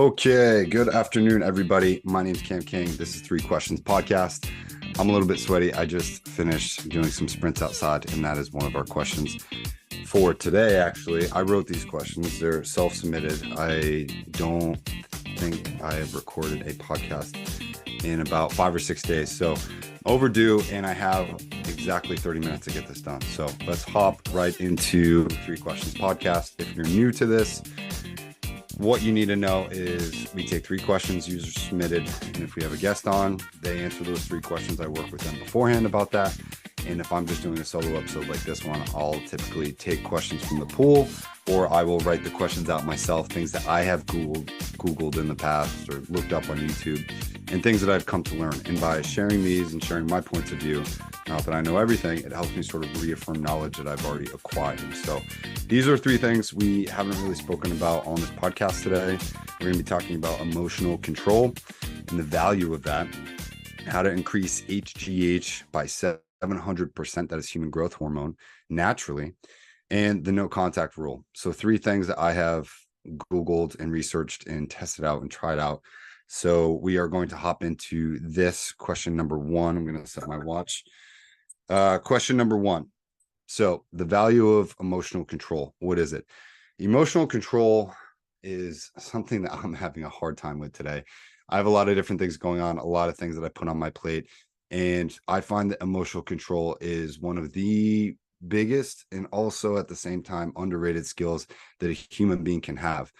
Okay, good afternoon, everybody. My name is Cam King. This is Three Questions Podcast. I'm a little bit sweaty. I just finished doing some sprints outside, and that is one of our questions for today. Actually, I wrote these questions. They're self-submitted. I don't think I have recorded a podcast in about 5 or 6 days. So overdue, and I have exactly 30 minutes to get this done. So let's hop right into Three Questions Podcast. If you're new to this, what you need to know is we take 3 questions user submitted, and if we have a guest on, they answer those 3 questions. I work with them beforehand about that. And if I'm just doing a solo episode like this one, I'll typically take questions from the pool, or I will write the questions out myself, things that I have Googled in the past or looked up on YouTube, and things that I've come to learn. And by sharing these and sharing my points of view, not that I know everything, it helps me sort of reaffirm knowledge that I've already acquired. So these are 3 things we haven't really spoken about on this podcast today. We're going to be talking about emotional control and the value of that, how to increase HGH by 700%, that is human growth hormone, naturally, and the no contact rule. So 3 things that I have Googled and researched and tested out and tried out. So we are going to hop into this question number 1. I'm going to set my watch. Question number 1. So the value of emotional control, what is it? Emotional control is something that I'm having a hard time with today. I have a lot of different things going on, a lot of things that I put on my plate. And I find that emotional control is one of the biggest and also at the same time underrated skills that a human being can have.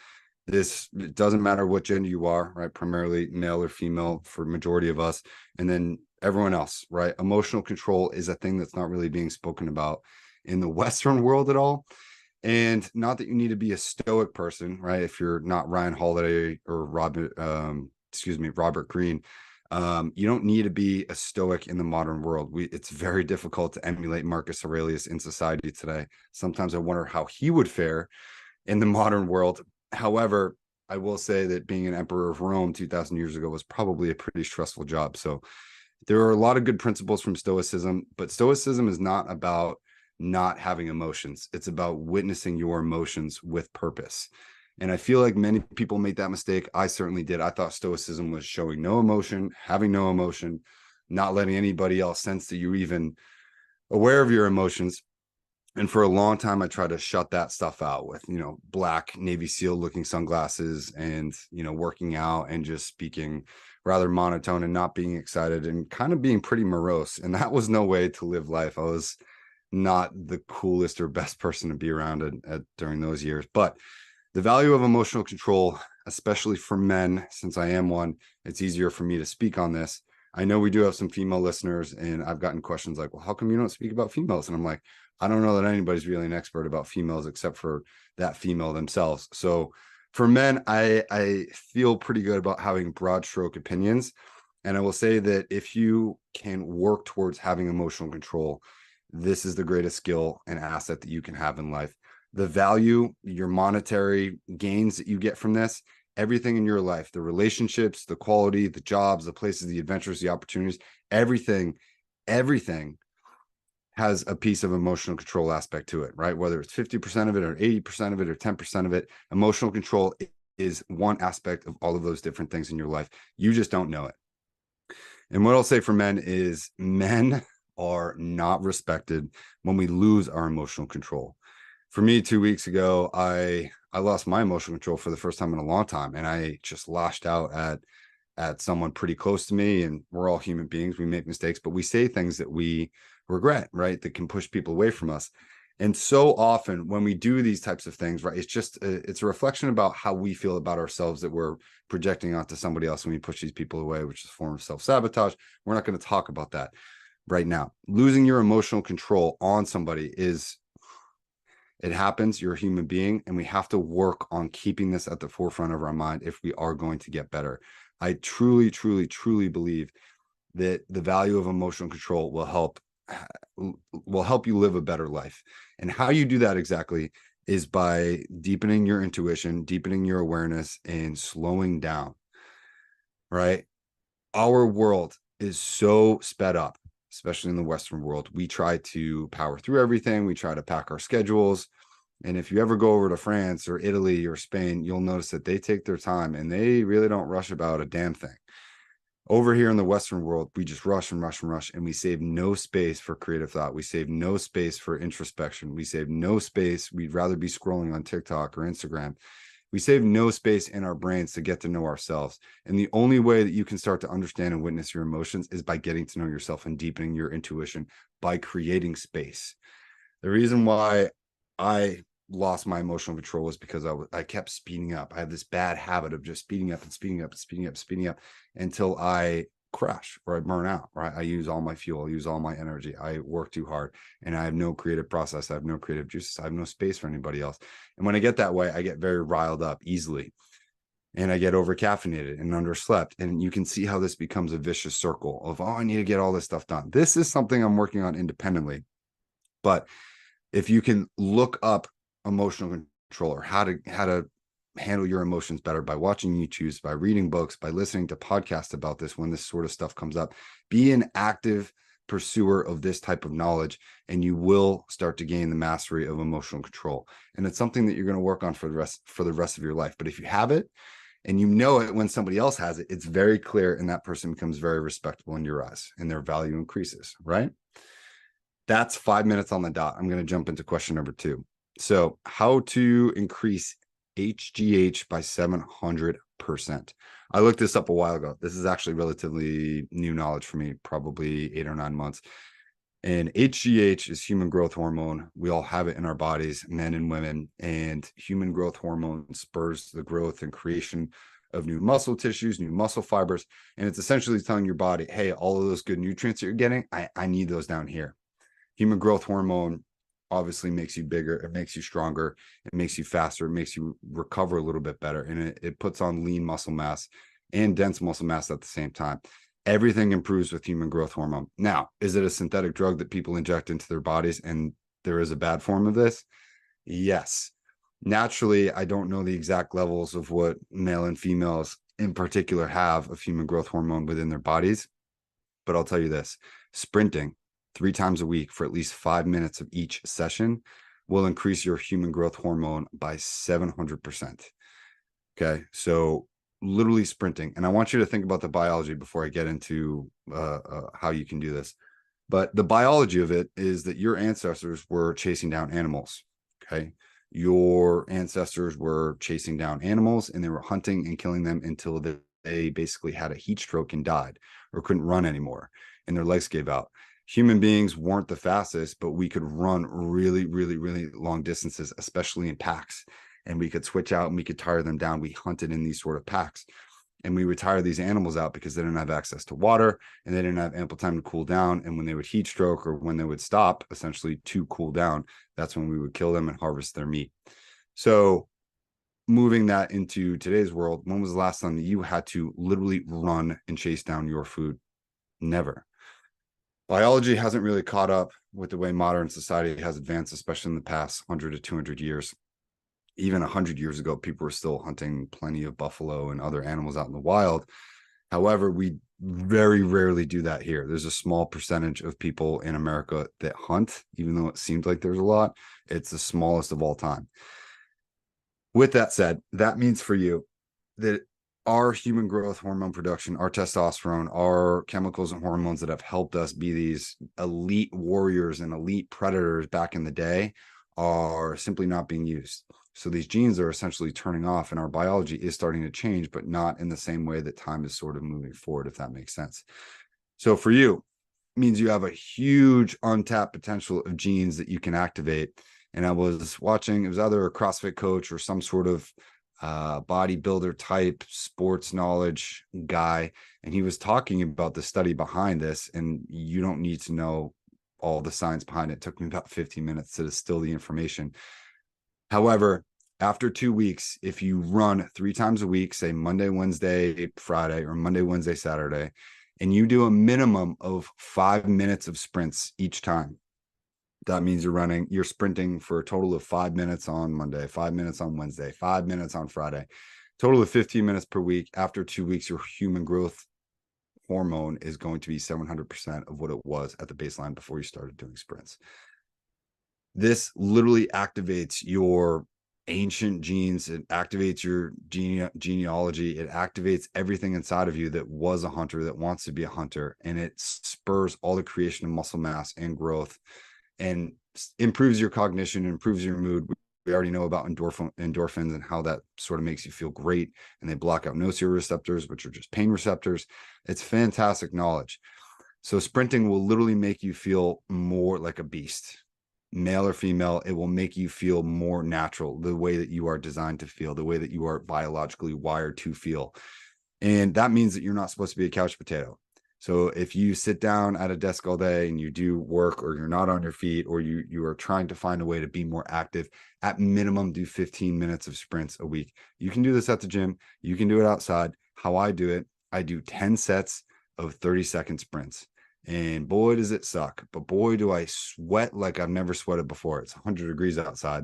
This, it doesn't matter what gender you are, right? Primarily male or female for majority of us. And then everyone else, right? Emotional control is a thing that's not really being spoken about in the Western world at all. And not that you need to be a stoic person, right? If you're not Ryan Holiday or Robert Greene, you don't need to be a stoic in the modern world. It's very difficult to emulate Marcus Aurelius in society today. Sometimes I wonder how he would fare in the modern world. However, I will say that being an emperor of Rome 2,000 years ago was probably a pretty stressful job. So there are a lot of good principles from Stoicism, but Stoicism is not about not having emotions. It's about witnessing your emotions with purpose. And I feel like many people make that mistake. I certainly did. I thought Stoicism was showing no emotion, having no emotion, not letting anybody else sense that you're even aware of your emotions. And for a long time, I tried to shut that stuff out with, black Navy SEAL looking sunglasses and, working out and just speaking rather monotone and not being excited and kind of being pretty morose. And that was no way to live life. I was not the coolest or best person to be around during those years. But the value of emotional control, especially for men, since I am one, it's easier for me to speak on this. I know we do have some female listeners, and I've gotten questions like, well, how come you don't speak about females? And I'm like, I don't know that anybody's really an expert about females except for that female themselves. So for men, I feel pretty good about having broad stroke opinions. And I will say that if you can work towards having emotional control, this is the greatest skill and asset that you can have in life. The value, your monetary gains that you get from this, everything in your life, the relationships, the quality, the jobs, the places, the adventures, the opportunities, everything has a piece of emotional control aspect to it, right? Whether it's 50% of it or 80% of it or 10% of it, emotional control is one aspect of all of those different things in your life. You just don't know it. And what I'll say for men is men are not respected when we lose our emotional control. For me, 2 weeks ago, I lost my emotional control for the first time in a long time. And I just lashed out at someone pretty close to me. And we're all human beings. We make mistakes, but we say things that we regret, right? That can push people away from us. And so often when we do these types of things, right, it's a reflection about how we feel about ourselves that we're projecting onto somebody else when we push these people away, which is a form of self-sabotage. We're not going to talk about that right now. Losing your emotional control on somebody it happens. You're a human being, and we have to work on keeping this at the forefront of our mind if we are going to get better. I truly, truly, truly believe that the value of emotional control will help you live a better life. And how you do that exactly is by deepening your intuition, deepening your awareness, and slowing down, right? Our world is so sped up, especially in the Western world. We try to power through everything. We try to pack our schedules. And if you ever go over to France or Italy or Spain, you'll notice that they take their time and they really don't rush about a damn thing. Over here in the Western world, we just rush and rush and rush, and we save no space for creative thought. We save no space for introspection. We save no space. We'd rather be scrolling on TikTok or Instagram. We save no space in our brains to get to know ourselves. And the only way that you can start to understand and witness your emotions is by getting to know yourself and deepening your intuition by creating space. The reason why I lost my emotional control was because I kept speeding up. I had this bad habit of just speeding up and speeding up and speeding up, and speeding up until I crash or I burn out, right? I use all my fuel, I use all my energy. I work too hard and I have no creative process. I have no creative juices. I have no space for anybody else. And when I get that way, I get very riled up easily and I get over caffeinated and underslept. And you can see how this becomes a vicious circle of, oh, I need to get all this stuff done. This is something I'm working on independently. But if you can look up emotional control or how to handle your emotions better by watching YouTubes, by reading books, by listening to podcasts about this when this sort of stuff comes up, be an active pursuer of this type of knowledge, and you will start to gain the mastery of emotional control. And it's something that you're going to work on for the rest of your life. But if you have it and you know it when somebody else has it, it's very clear, and that person becomes very respectable in your eyes and their value increases, right? That's 5 minutes on the dot. I'm going to jump into question number 2. So how to increase HGH by 700%. I looked this up a while ago. This is actually relatively new knowledge for me, probably 8 or 9 months. And HGH is human growth hormone. We all have it in our bodies, men and women. And human growth hormone spurs the growth and creation of new muscle tissues, new muscle fibers. And it's essentially telling your body, hey, all of those good nutrients that you're getting, I need those down here. Human growth hormone obviously makes you bigger, it makes you stronger, it makes you faster, it makes you recover a little bit better, and it puts on lean muscle mass and dense muscle mass at the same time. Everything improves with human growth hormone. Now, is it a synthetic drug that people inject into their bodies and there is a bad form of this? Yes. Naturally, I don't know the exact levels of what male and females in particular have of human growth hormone within their bodies, but I'll tell you this: sprinting 3 times a week for at least 5 minutes of each session will increase your human growth hormone by 700%. Okay. So literally sprinting. And I want you to think about the biology before I get into how you can do this. But the biology of it is that your ancestors were chasing down animals. Okay. Your ancestors were chasing down animals and they were hunting and killing them until they basically had a heat stroke and died or couldn't run anymore and their legs gave out. Human beings weren't the fastest, but we could run really, really, really long distances, especially in packs. And we could switch out and we could tire them down. We hunted in these sort of packs. And we would tire these animals out because they didn't have access to water and they didn't have ample time to cool down. And when they would heat stroke or when they would stop, essentially to cool down, that's when we would kill them and harvest their meat. So moving that into today's world, when was the last time that you had to literally run and chase down your food? Never. Biology hasn't really caught up with the way modern society has advanced, especially in the past 100 to 200 years. Even 100 years ago, people were still hunting plenty of buffalo and other animals out in the wild. However, we very rarely do that here. There's a small percentage of people in America that hunt, even though it seems like there's a lot. It's the smallest of all time. With that said, that means for you that our human growth hormone production, our testosterone, our chemicals and hormones that have helped us be these elite warriors and elite predators back in the day are simply not being used. So these genes are essentially turning off and our biology is starting to change, but not in the same way that time is sort of moving forward, if that makes sense. So for you, it means you have a huge untapped potential of genes that you can activate. And I was watching, it was either a CrossFit coach or some sort of bodybuilder type sports knowledge guy, and he was talking about the study behind this. And you don't need to know all the science behind it. It took me about 15 minutes to distill the information. However, after 2 weeks, if you run 3 times a week, say Monday, Wednesday, Friday, or Monday, Wednesday, Saturday, and you do a minimum of 5 minutes of sprints each time, that means you're sprinting for a total of 5 minutes on Monday, 5 minutes on Wednesday, 5 minutes on Friday, total of 15 minutes per week. After 2 weeks, your human growth hormone is going to be 700% of what it was at the baseline before you started doing sprints. This literally activates your ancient genes. It activates your genealogy. It activates everything inside of you that was a hunter, that wants to be a hunter. And it spurs all the creation of muscle mass and growth, and improves your cognition, improves your mood. We already know about endorphins and how that sort of makes you feel great. And they block out nociceptors, which are just pain receptors. It's fantastic knowledge. So sprinting will literally make you feel more like a beast, male or female. It will make you feel more natural, the way that you are designed to feel, the way that you are biologically wired to feel. And that means that you're not supposed to be a couch potato. So if you sit down at a desk all day and you do work, or you're not on your feet, or you are trying to find a way to be more active, at minimum do 15 minutes of sprints a week. You can do this at the gym. You can do it outside. How I do it, I do 10 sets of 30-second sprints. And boy, does it suck. But boy, do I sweat like I've never sweated before. It's 100 degrees outside,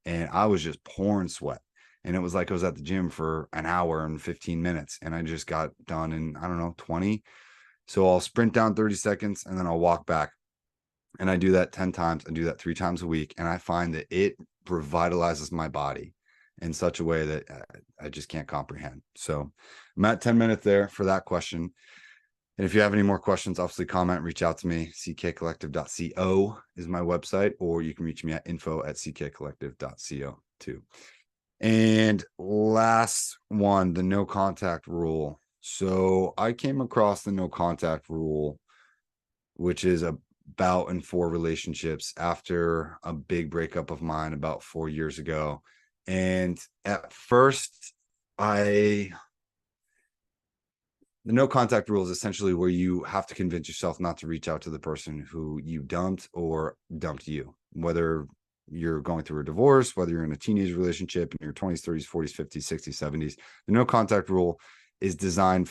and I was just pouring sweat. And it was like I was at the gym for an hour and 15 minutes, and I just got done in, I don't know, 20. So I'll sprint down 30 seconds and then I'll walk back. And I do that 10 times. I do that 3 times a week. And I find that it revitalizes my body in such a way that I just can't comprehend. So I'm at 10 minutes there for that question. And if you have any more questions, obviously comment, reach out to me. ckcollective.co is my website, or you can reach me at info@ckcollective.co too. And last one, the no contact rule. So I came across the no contact rule, which is about in 4 relationships after a big breakup of mine about 4 years ago. And at first, the no contact rule is essentially where you have to convince yourself not to reach out to the person who you dumped or dumped you, whether you're going through a divorce, whether you're in a teenage relationship in your 20s, 30s, 40s, 50s, 60s, 70s. The no contact rule is designed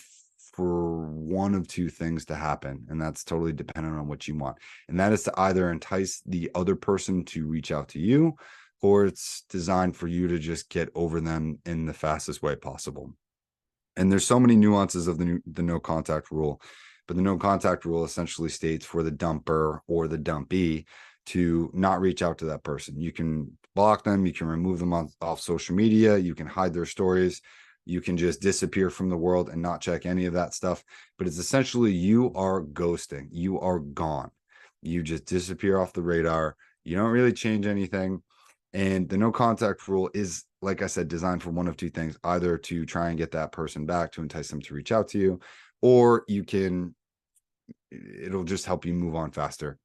for one of 2 things to happen, and that's totally dependent on what you want. And that is to either entice the other person to reach out to you, or it's designed for you to just get over them in the fastest way possible. And there's so many nuances of the no contact rule, but the no contact rule essentially states for the dumper or the dumpee to not reach out to that person. You can block them, you can remove them off social media, you can hide their stories, you can just disappear from the world and not check any of that stuff. But it's essentially, you are ghosting, you are gone, you just disappear off the radar, you don't really change anything. And the no contact rule is, like I said, designed for one of 2 things, either to try and get that person back, to entice them to reach out to you, or it'll just help you move on faster.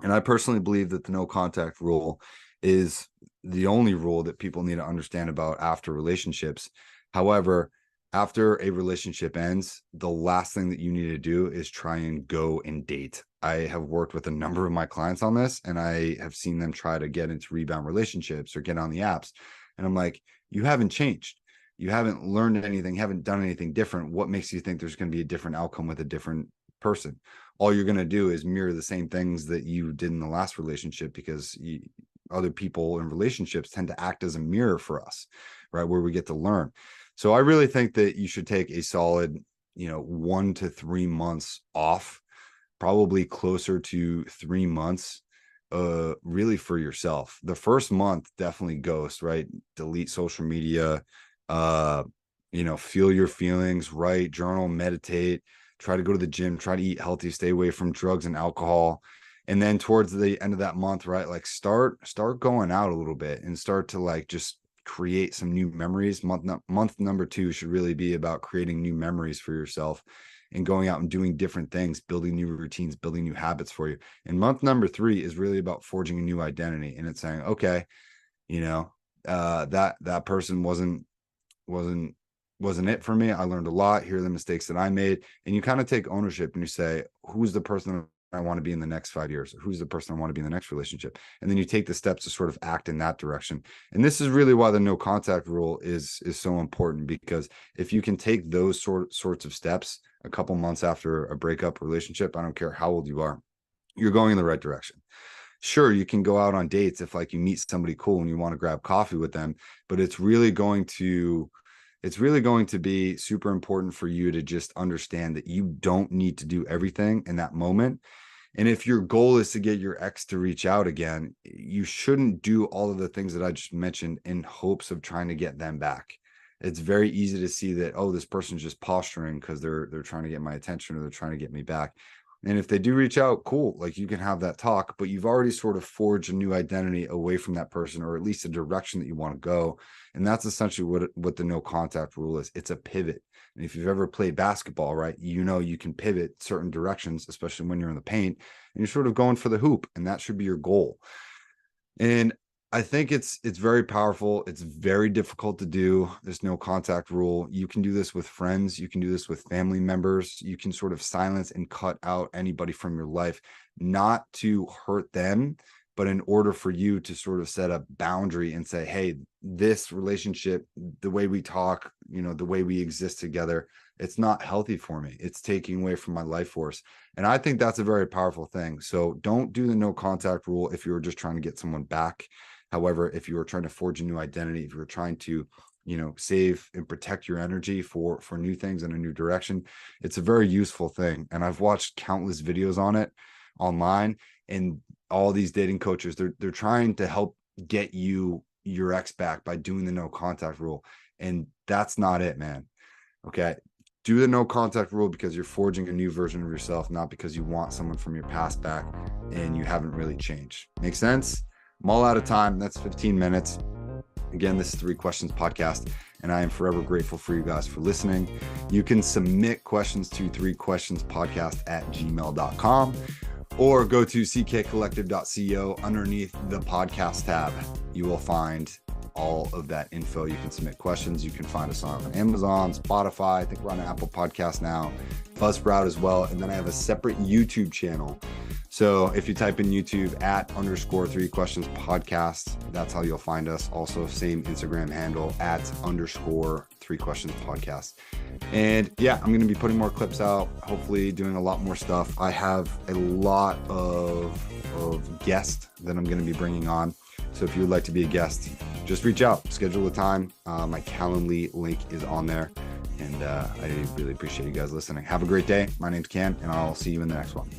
And I personally believe that the no contact rule is the only rule that people need to understand about after relationships. However, after a relationship ends, the last thing that you need to do is try and go and date. I have worked with a number of my clients on this, and I have seen them try to get into rebound relationships or get on the apps. And I'm like, you haven't changed. You haven't learned anything, haven't done anything different. What makes you think there's going to be a different outcome with a different person? All you're going to do is mirror the same things that you did in the last relationship, because other people in relationships tend to act as a mirror for us, right? Where we get to learn. So I really think that you should take a solid, 1 to 3 months off, probably closer to 3 months, really for yourself. The first month, definitely ghost, right? Delete social media, feel your feelings, write, journal, meditate, try to go to the gym, try to eat healthy, stay away from drugs and alcohol. And then towards the end of that month, right, like start going out a little bit and start to like just create some new memories. Month number 2 should really be about creating new memories for yourself and going out and doing different things, building new routines, building new habits for you. And month number 3 is really about forging a new identity. And it's saying, okay, that person wasn't it for me. I learned a lot. Here are the mistakes that I made. And you kind of take ownership and you say, who's the person I want to be in the next 5 years? Who's the person I want to be in the next relationship? And then you take the steps to sort of act in that direction. And this is really why the no contact rule is so important, because if you can take those sorts of steps a couple months after a breakup relationship, I don't care how old you are, you're going in the right direction. Sure, you can go out on dates if like you meet somebody cool and you want to grab coffee with them, but it's really going to be super important for you to just understand that you don't need to do everything in that moment. And if your goal is to get your ex to reach out again, you shouldn't do all of the things that I just mentioned in hopes of trying to get them back. It's very easy to see that, oh, this person's just posturing because they're trying to get my attention, or they're trying to get me back. And if they do reach out, cool, like you can have that talk, but you've already sort of forged a new identity away from that person, or at least a direction that you want to go. And that's essentially what the no contact rule is. It's a pivot. And if you've ever played basketball, right, you know, you can pivot certain directions, especially when you're in the paint, and you're sort of going for the hoop, and that should be your goal. And I think it's very powerful. It's very difficult to do. There's no contact rule. You can do this with friends. You can do this with family members. You can sort of silence and cut out anybody from your life, not to hurt them, but in order for you to sort of set a boundary and say, hey, this relationship, the way we talk, you know, the way we exist together, it's not healthy for me. It's taking away from my life force. And I think that's a very powerful thing. So don't do the no contact rule if you're just trying to get someone back. However, if you were trying to forge a new identity, if you were trying to, you know, save and protect your energy for new things in a new direction, it's a very useful thing. And I've watched countless videos on it online, and all these dating coaches, they're trying to help get you your ex back by doing the no contact rule. And that's not it, man. Okay. Do the no contact rule because you're forging a new version of yourself, not because you want someone from your past back and you haven't really changed. Make sense? I'm all out of time. That's 15 minutes. Again, this is 3 Questions Podcast, and I am forever grateful for you guys for listening. You can submit questions to 3questionspodcast@gmail.com, or go to ckcollective.co. Underneath the podcast tab, you will find all of that info. You can submit questions. You can find us on Amazon, Spotify. I think we're on Apple Podcasts now, Buzzsprout as well. And then I have a separate YouTube channel. So if you type in YouTube @_3 Questions Podcast, that's how you'll find us. Also, same Instagram handle @_3 Questions Podcast. And yeah, I'm going to be putting more clips out, hopefully doing a lot more stuff. I have a lot of guests that I'm going to be bringing on. So if you would like to be a guest, just reach out, schedule a time. My Calendly link is on there. And I really appreciate you guys listening. Have a great day. My name's Cam, and I'll see you in the next one.